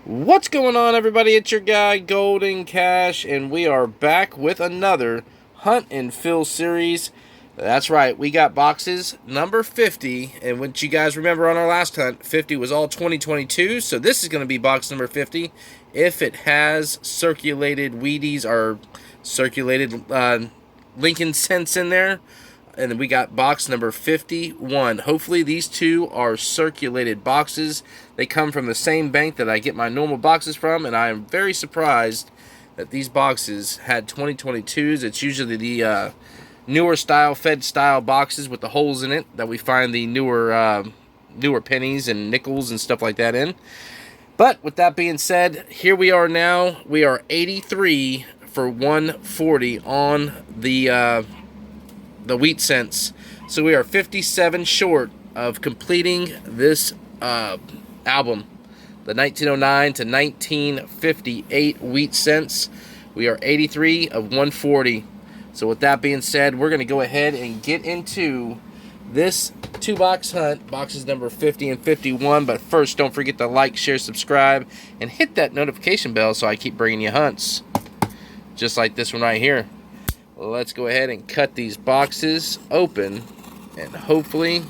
What's going on, everybody? It's your guy Golden Cash, and we are back with another Hunt and Fill series. That's right, we got boxes number 50, and what you guys remember on our last hunt, 50 was all 2022, so this is going to be box number 50 if it has circulated Wheaties or circulated Lincoln cents in there. And then we got box number 51. Hopefully these two are circulated boxes. They come from the same bank that I get my normal boxes from, and I am very surprised that these boxes had 2022s. It's usually the newer style, Fed style boxes with the holes in it that we find the newer pennies and nickels and stuff like that in. But with that being said, here we are now. We are 83 for 140 on the wheat cents. So we are 57 short of completing this album. The 1909 to 1958 wheat cents. We are 83 of 140. So with that being said, we're going to go ahead and get into this two-box hunt, boxes number 50 and 51. But first, don't forget to like, share, subscribe, and hit that notification bell so I keep bringing you hunts. Just like this one right here. Let's go ahead and cut these boxes open, and hopefully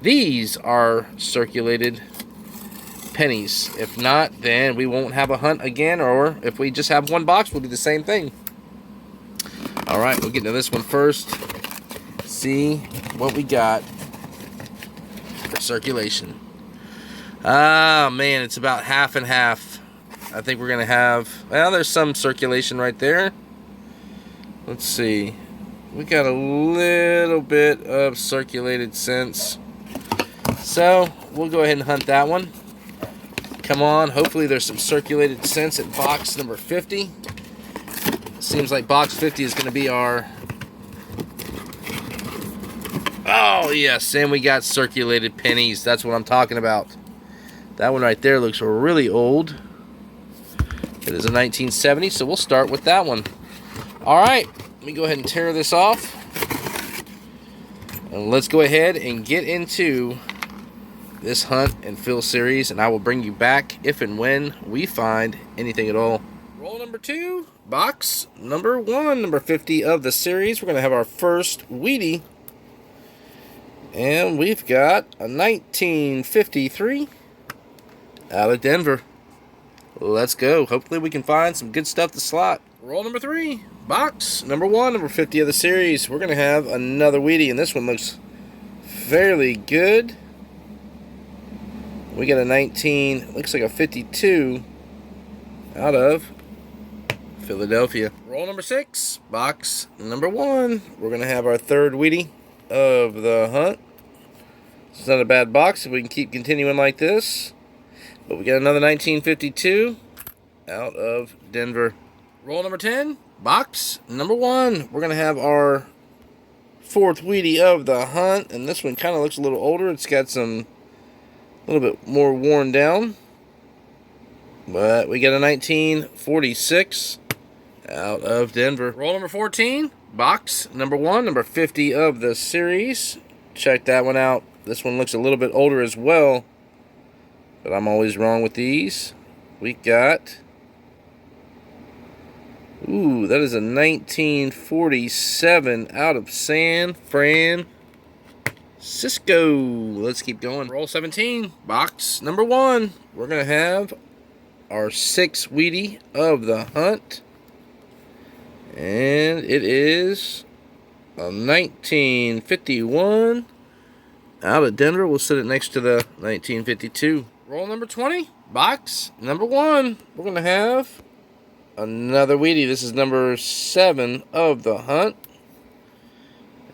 these are circulated pennies. If not, then we won't have a hunt again, or if we just have one box, we'll do the same thing. Alright, we'll get into this one first. See what we got for circulation. Ah, man, it's about half and half. I think we're going to have, well, there's some circulation right there. Let's see. We got a little bit of circulated cents. So, we'll go ahead and hunt that one. Come on. Hopefully there's some circulated cents at box number 50. Seems like box 50 is going to be our... Oh, yes. And we got circulated pennies. That's what I'm talking about. That one right there looks really old. It is a 1970, so we'll start with that one. Alright, let me go ahead and tear this off. And let's go ahead and get into this Hunt and Fill series, and I will bring you back if and when we find anything at all. Roll number 2, box number 1, number 50 of the series. We're going to have our first Wheatie. And we've got a 1953 out of Denver. Let's go. Hopefully we can find some good stuff to slot. Roll number 3, box number 1, number 50 of the series. We're going to have another Wheatie, and this one looks fairly good. We got a 19, looks like a 52 out of Philadelphia. Roll number 6, box number 1. We're going to have our third Wheatie of the hunt. It's not a bad box if we can keep continuing like this. But we got another 1952 out of Denver. Roll number 10, box number 1. We're going to have our fourth Wheatie of the hunt. And this one kind of looks a little older. It's got some, a little bit more worn down. But we got a 1946 out of Denver. Roll number 14, box number 1, number 50 of the series. Check that one out. This one looks a little bit older as well. But I'm always wrong with these. We got... Ooh, that is a 1947 out of San Francisco. Let's keep going. Roll 17, box number 1. We're going to have our 6th Wheatie of the hunt. And it is a 1951 out of Denver. We'll set it next to the 1952. Roll number 20, box number 1. We're going to have another Wheatie. This is number 7 of the hunt.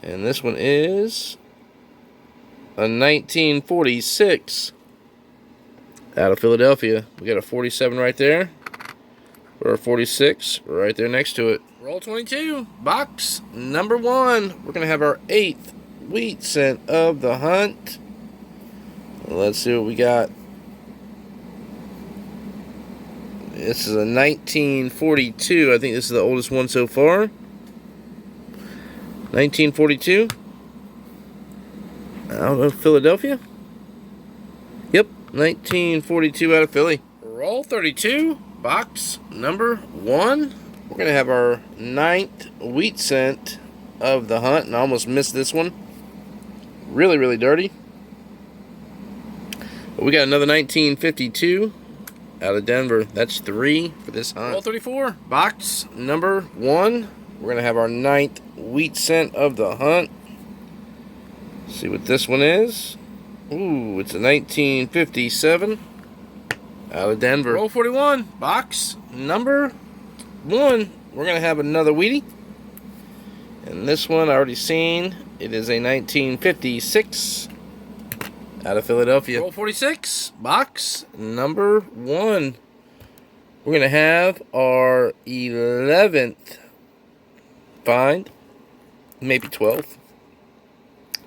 And this one is a 1946 out of Philadelphia. We got a 47 right there. Or a 46 right there next to it. Roll 22, box number 1. We're going to have our 8th wheat cent of the hunt. Let's see what we got. This is a 1942. I think this is the oldest one so far. 1942 out of Philadelphia. Yep, 1942 out of Philly. Roll 32, box number 1. We're going to have our 9th wheat cent of the hunt, and I almost missed this one. Really, really dirty. But we got another 1952 out of Denver. That's 3 for this hunt. Roll 34, box number 1. We're going to have our 9th wheat cent of the hunt. See what this one is. Ooh, it's a 1957 out of Denver. Roll 41, box number 1. We're going to have another wheatie. And this one I already seen. It is a 1956 out of Philadelphia. Roll 46, box number 1. We're going to have our 11th find, maybe 12th,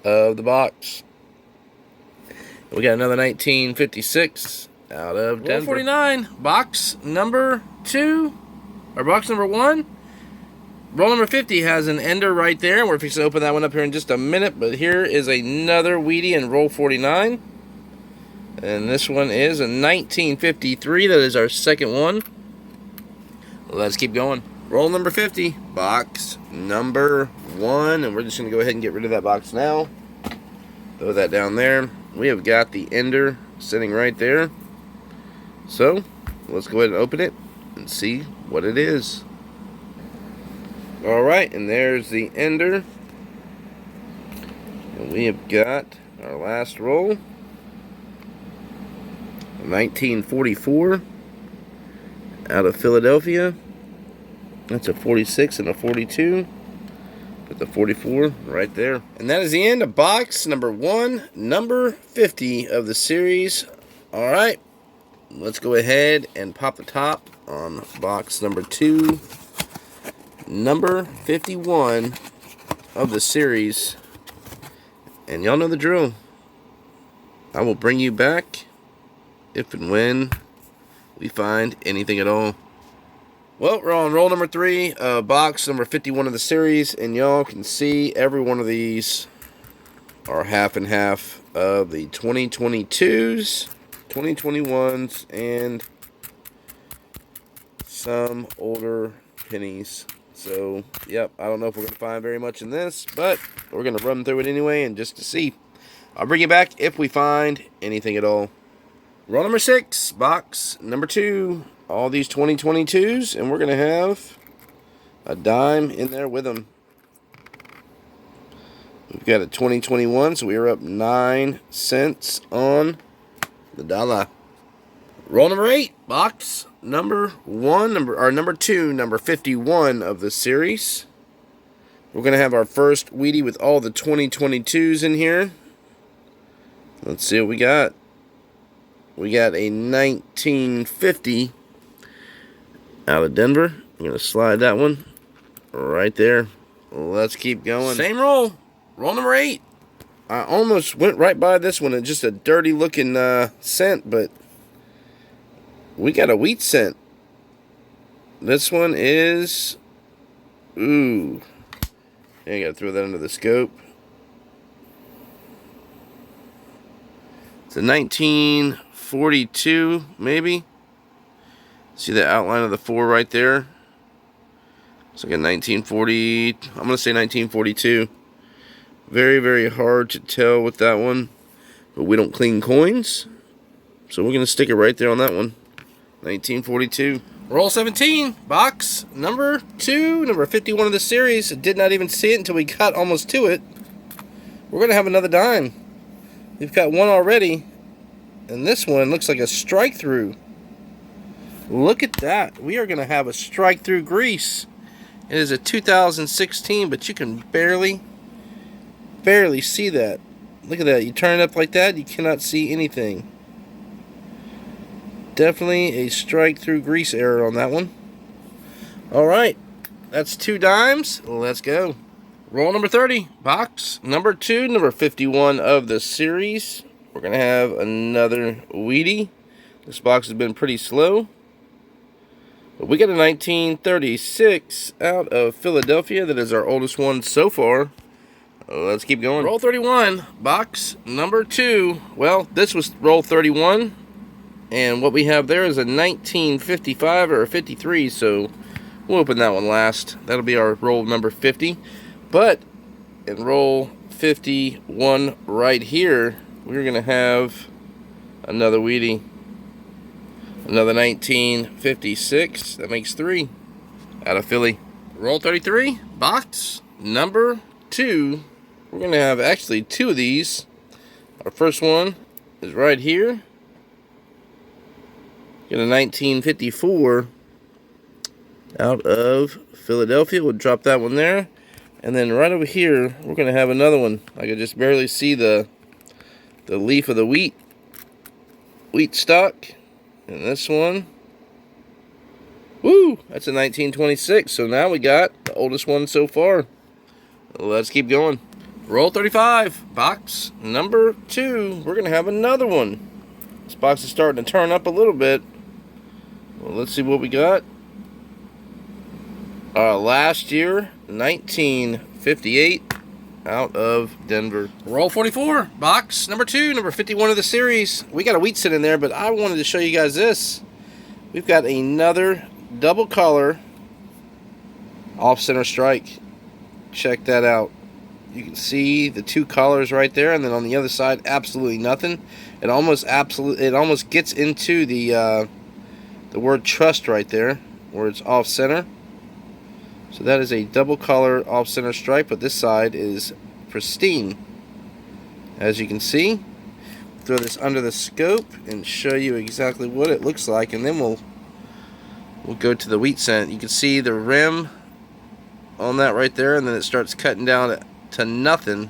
of the box. We got another 1956 out of Denver. Roll 49, box number 2, or box number 1. Roll number 50 has an ender right there. We're fixing to open that one up here in just a minute, but here is another wheatie in roll 49. And this one is a 1953. That is our second one. Let's keep going. Roll number 50, box number 1. And we're just going to go ahead and get rid of that box now. Throw that down there. We have got the ender sitting right there. So, let's go ahead and open it and see what it is. Alright, and there's the ender. And we have got our last roll. 1944 out of Philadelphia. That's a 46 and a 42. Put the 44 right there. And that is the end of box number 1, number 50 of the series. Alright, let's go ahead and pop the top on box number 2. Number 51 of the series. And y'all know the drill. I will bring you back if and when we find anything at all. Well, we're on roll number 3, box number 51 of the series, and y'all can see every one of these are half and half of the 2022s, 2021s, and some older pennies. So, yep, I don't know if we're going to find very much in this, but we're going to run through it anyway and just to see. I'll bring you back if we find anything at all. Roll number 6, box number 2. All these 2022s, and we're going to have a dime in there with them. We've got a 2021, so we are up 9 cents on the dollar. Roll number 8, box number 1, number 2, number 51 of the series. We're going to have our first wheatie with all the 2022s in here. Let's see what we got. We got a 1950 out of Denver. I'm going to slide that one right there. Let's keep going. Same roll. Roll number 8. I almost went right by this one. It's just a dirty looking cent, but we got a wheat cent. This one is, ooh, I got to throw that under the scope. It's a 1942, maybe. See the outline of the 4 right there? It's like a 1940, I'm going to say 1942. Very, very hard to tell with that one. But we don't clean coins. So we're going to stick it right there on that one. 1942. Roll 17, box number 2, number 51 of the series. I did not even see it until we got almost to it. We're going to have another dime. We've got one already. And this one looks like a strike through. Look at that. We are going to have a strike through grease. It is a 2016, but you can barely see that. Look at that. You turn it up like that, you cannot see anything. Definitely a strike through grease error on that one. Alright. That's 2 dimes. Let's go. Roll number 30. Box number 2, number 51 of the series. We're going to have another wheatie. This box has been pretty slow. But we got a 1936 out of Philadelphia. That is our oldest one so far. Let's keep going. Roll 31, box number 2. Well, this was roll 31. And what we have there is a 1955 or a 53, so we'll open that one last. That'll be our roll number 50. But in roll 51 right here, we're going to have another wheatie. Another 1956. That makes 3 out of Philly. Roll 33, box number 2. We're going to have actually 2 of these. Our first one is right here. Get a 1954 out of Philadelphia. We'll drop that one there. And then right over here, we're going to have another one. I can just barely see the leaf of the wheat stock. And this one, woo, that's a 1926. So now we got the oldest one so far. Let's keep going. Roll 35, box number 2. We're going to have another one. This box is starting to turn up a little bit. Well, let's see what we got. Last year, 1958, out of Denver. Roll 44, box number 2, number 51 of the series. We got a wheat sit in there, but I wanted to show you guys this. We've got another double color off-center strike. Check that out. You can see the 2 colors right there, and then on the other side, absolutely nothing. It almost gets into the word trust right there, where it's off-center. So that is a double color off-center stripe, but this side is pristine. As you can see, throw this under the scope and show you exactly what it looks like, and then we'll go to the wheat cent. You can see the rim on that right there, and then it starts cutting down to nothing.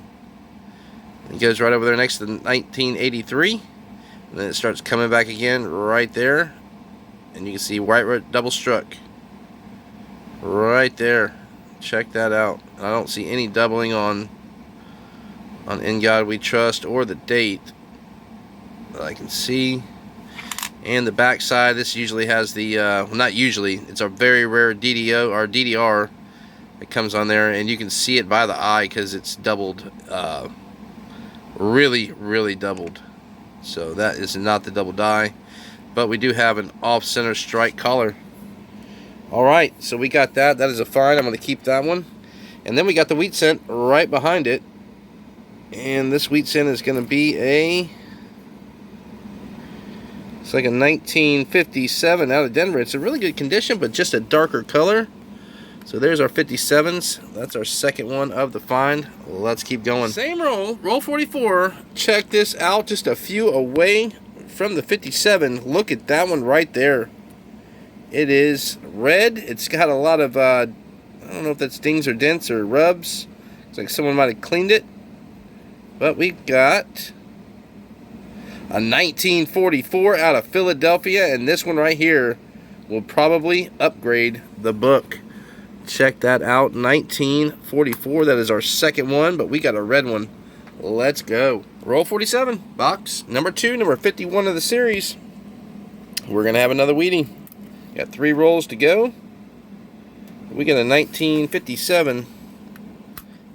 It goes right over there next to the 1983, and then it starts coming back again right there, and you can see white double struck right there. Check that out. I don't see any doubling on In God We Trust or the date that I can see. And the back side, this usually has the well, not usually, it's a very rare DDO or DDR that comes on there, and you can see it by the eye because it's doubled, really doubled. So that is not the double die, but we do have an off-center strike collar. Alright, so we got that. That is a fine. I'm going to keep that one. And then we got the wheat cent right behind it. And this wheat cent is going to be it's like a 1957 out of Denver. It's a really good condition, but just a darker color. So there's our 57s. That's our second one of the find. Let's keep going. Same roll, roll 44. Check this out, just a few away from the 57. Look at that one right there. It is red. It's got a lot of, I don't know if that's dings or dents or rubs. It's like someone might have cleaned it. But we've got a 1944 out of Philadelphia, and this one right here will probably upgrade the book. Check that out, 1944. That is our second one, but we got a red one. Let's go. Roll 47, box number 2, number 51 of the series. We're going to have another wheatie. Got 3 rolls to go. We got a 1957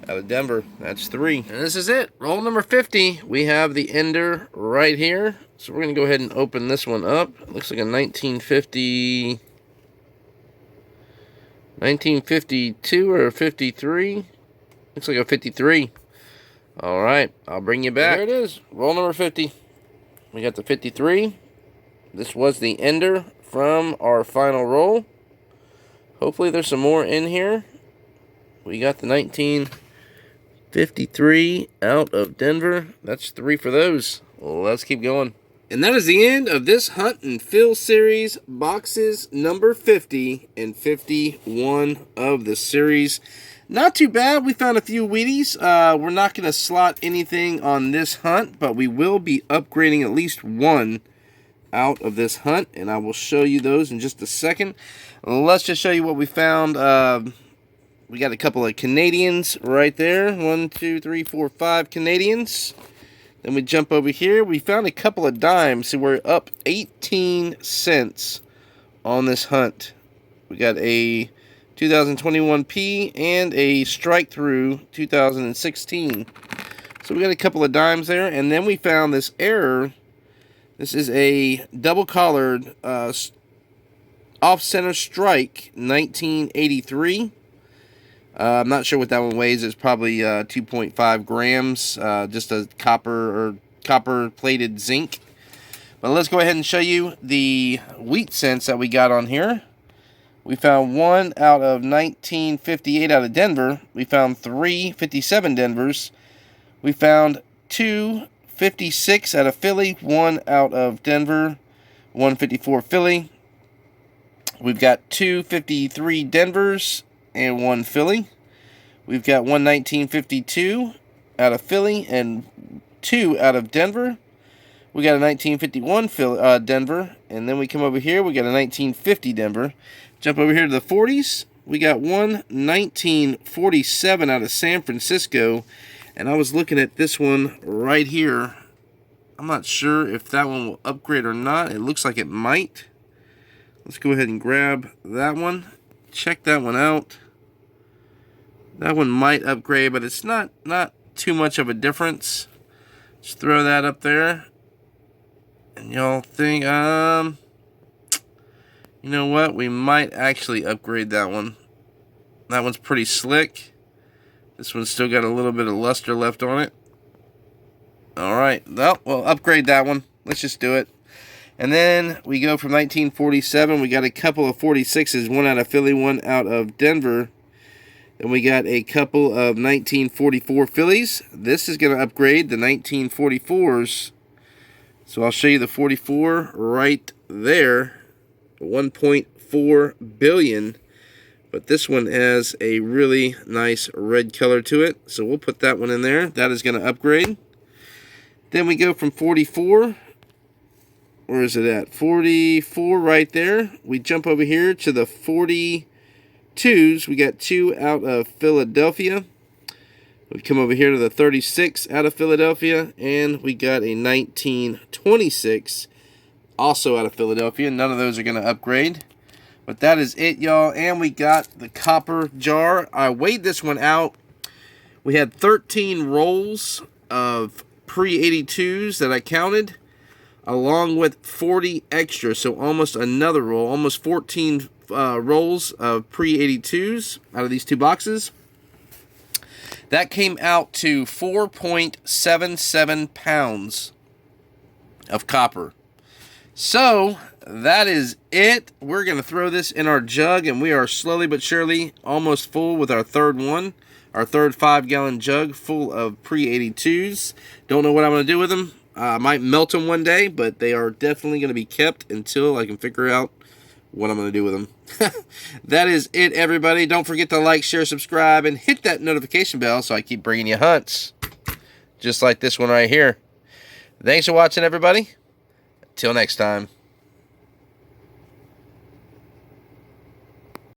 out of Denver. That's 3. And this is it. Roll number 50. We have the ender right here. So we're going to go ahead and open this one up. It looks like a 1952 or a 53. Looks like a 53. Alright, I'll bring you back. There it is. Roll number 50. We got the 53. This was the ender from our final roll. Hopefully there's some more in here. We got the 1953 out of Denver. That's 3 for those. Let's keep going. And that is the end of this Hunt and Fill series, boxes number 50 and 51 of the series. Not too bad. We found a few wheaties. We're not going to slot anything on this hunt, but we will be upgrading at least one out of this hunt, and I will show you those in just a second. Let's just show you what we found. We got a couple of Canadians right there. 1, 2, 3, 4, 5 Canadians. Then we jump over here. We found a couple of dimes, so we're up 18 cents on this hunt. We got a 2021 P and a strike through 2016. So we got a couple of dimes there, and then we found this error This is a double-collared off-center strike 1983. I'm not sure what that one weighs. It's probably 2.5 grams. Just a copper-plated zinc. But let's go ahead and show you the wheat cents that we got on here. We found one out of 1958 out of Denver. We found 357 Denvers. We found 256 out of Philly, one out of Denver, 154 Philly. We've got 253 Denvers and one Philly. We've got one 1952 out of Philly and two out of Denver. We got a 1951 Denver, and then we come over here, we got a 1950 Denver. Jump over here to the 40s. We got one 1947 out of San Francisco, and I was looking at this one right here. I'm not sure if that one will upgrade or not. It looks like it might. Let's go ahead and grab that one. Check that one out. That one might upgrade, but it's not too much of a difference. Just throw that up there. And y'all think, you know what? We might actually upgrade that one. That one's pretty slick. This one's still got a little bit of luster left on it. Alright, well, we'll upgrade that one. Let's just do it. And then we go from 1947. We got a couple of 46s. One out of Philly, one out of Denver. Then we got a couple of 1944 Phillies. This is going to upgrade the 1944s. So I'll show you the 44 right there. 1.4 billion. But this one has a really nice red color to it. So we'll put that one in there. That is going to upgrade. Then we go from 44. Where is it at? 44 right there. We jump over here to the 42s. We got two out of Philadelphia. We come over here to the 36 out of Philadelphia, and we got a 1926 also out of Philadelphia. None of those are going to upgrade. But that is it, y'all. And we got the copper jar. I weighed this one out. We had 13 rolls of pre-82s that I counted, along with 40 extra. So almost another roll, almost 14 rolls of pre-82s out of these two boxes. That came out to 4.77 pounds of copper. So that is it. We're going to throw this in our jug, and we are slowly but surely almost full with our third one. Our third 5-gallon jug full of pre-82s. Don't know what I'm going to do with them. I might melt them one day, but they are definitely going to be kept until I can figure out what I'm going to do with them. That is it, everybody. Don't forget to like, share, subscribe, and hit that notification bell so I keep bringing you hunts just like this one right here. Thanks for watching, everybody. Till next time.